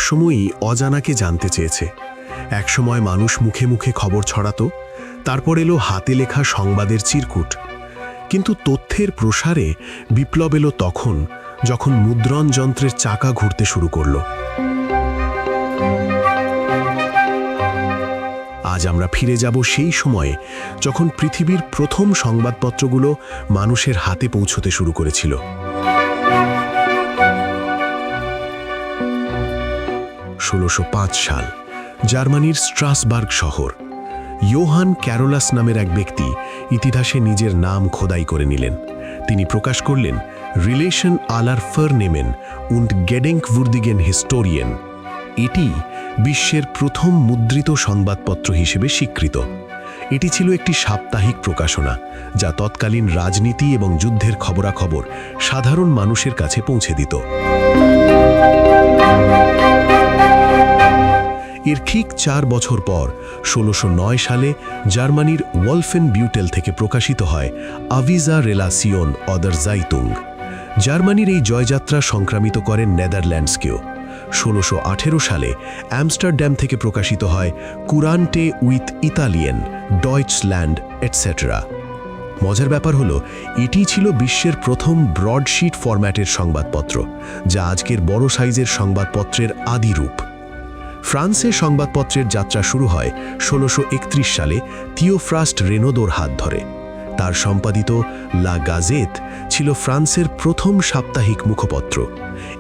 সবসময়ই অজানাকে জানতে চেয়েছে। একসময় মানুষ মুখে মুখে খবর ছড়াতো, তারপর এলো হাতে লেখা সংবাদের চিরকুট। কিন্তু তথ্যের প্রসারে বিপ্লব এলো তখন, যখন মুদ্রণ যন্ত্রের চাকা ঘুরতে শুরু করল। আজ আমরা ফিরে যাব সেই সময়ে যখন পৃথিবীর প্রথম সংবাদপত্রগুলো মানুষের হাতে পৌঁছতে শুরু করেছিল। 1605 সাল, জার্মানির স্ট্রাসবার্গ শহর। ইয়োহান ক্যারোলাস নামের এক ব্যক্তি ইতিহাসে নিজের নাম খোদাই করে নিলেন। তিনি প্রকাশ করলেন রিলেশন আলার ফারনেমেন উন্ড গেডেঙ্কভুর্দিগেন হিস্টোরিয়েন। এটি বিশ্বের প্রথম মুদ্রিত সংবাদপত্র হিসেবে স্বীকৃত। এটি ছিল একটি সাপ্তাহিক প্রকাশনা, যা তৎকালীন রাজনীতি এবং যুদ্ধের খবরাখবর সাধারণ মানুষের কাছে পৌঁছে দিত। এর ঠিক 4 বছর পর 1609 সালে জার্মানির ওয়ালফেন বিউটেল থেকে প্রকাশিত হয় আভিজা রেলাসিওন অদার জাইতুং। জার্মানির এই জয়যাত্রা সংক্রামিত করেন নেদারল্যান্ডসকেও। 1618 সালে অ্যামস্টারড্যাম থেকে প্রকাশিত হয় কুরান্টে উইথ ইতালিয়ান, ডয়েচল্যান্ড এটসেট্রা। মজার ব্যাপার হলো, এটি ছিল বিশ্বের প্রথম ব্রডশিট ফরম্যাটের সংবাদপত্র, যা আজকের বড় সাইজের সংবাদপত্রের আদি রূপ। ফ্রান্সে সংবাদপত্রের যাত্রা শুরু হয় 1631 সালে থিওফ্রাস্ট রেনোদোর হাত ধরে। তার সম্পাদিত লা গাজেত ছিল ফ্রান্সের প্রথম সাপ্তাহিক মুখপত্র।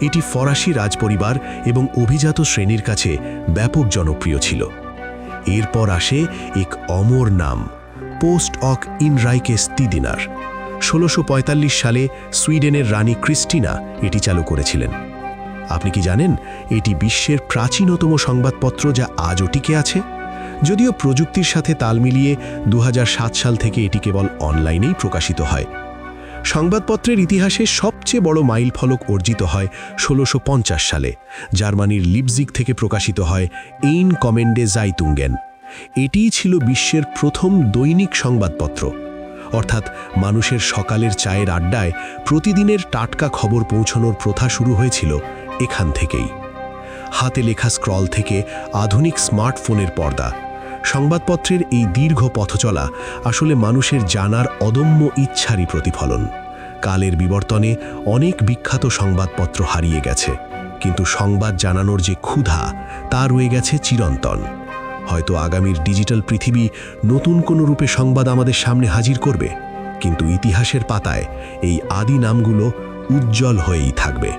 এটি ফরাসি রাজপরিবার এবং অভিজাত শ্রেণীর কাছে ব্যাপক জনপ্রিয় ছিল। এরপর আসে এক অমর নাম, পোস্ট অক ইনরাইকেস তিদিনার। 1645 সালে সুইডেনের রানী ক্রিস্টিনা এটি চালু করেছিলেন। আপনি কি জানেন এটি বিশ্বের প্রাচীনতম সংবাদপত্র যা আজও টিকে আছে? যদিও প্রযুক্তির সাথে তাল মিলিয়ে 2007 সাল থেকে এটি কেবল অনলাইনেই প্রকাশিত হয়। সংবাদপত্রের ইতিহাসে সবচেয়ে বড় মাইলফলক অর্জিত হয় 1650 সালে। জার্মানির লিপজিগ থেকে প্রকাশিত হয় এইন কমেন্ডে জাইতুঙ্গেন। এটিই ছিল বিশ্বের প্রথম দৈনিক সংবাদপত্র, অর্থাৎ মানুষের সকালের চায়ের আড্ডায় প্রতিদিনের টাটকা খবর পৌঁছানোর প্রথা শুরু হয়েছিল এখান থেকেই। হাতে লেখা স্ক্রল থেকে আধুনিক স্মার্টফোনের পর্দা, সংবাদপত্রের এই দীর্ঘ পথচলা আসলে মানুষের জানার অদম্য ইচ্ছারই প্রতিফলন। কালের বিবর্তনে অনেক বিখ্যাত সংবাদপত্র হারিয়ে গেছে, কিন্তু সংবাদ জানানোর যে ক্ষুধা তা রয়ে গেছে চিরন্তন। হয়তো আগামীর ডিজিটাল পৃথিবী নতুন কোনো রূপে সংবাদ আমাদের সামনে হাজির করবে, কিন্তু ইতিহাসের পাতায় এই আদি নামগুলো উজ্জ্বল হয়েই থাকবে।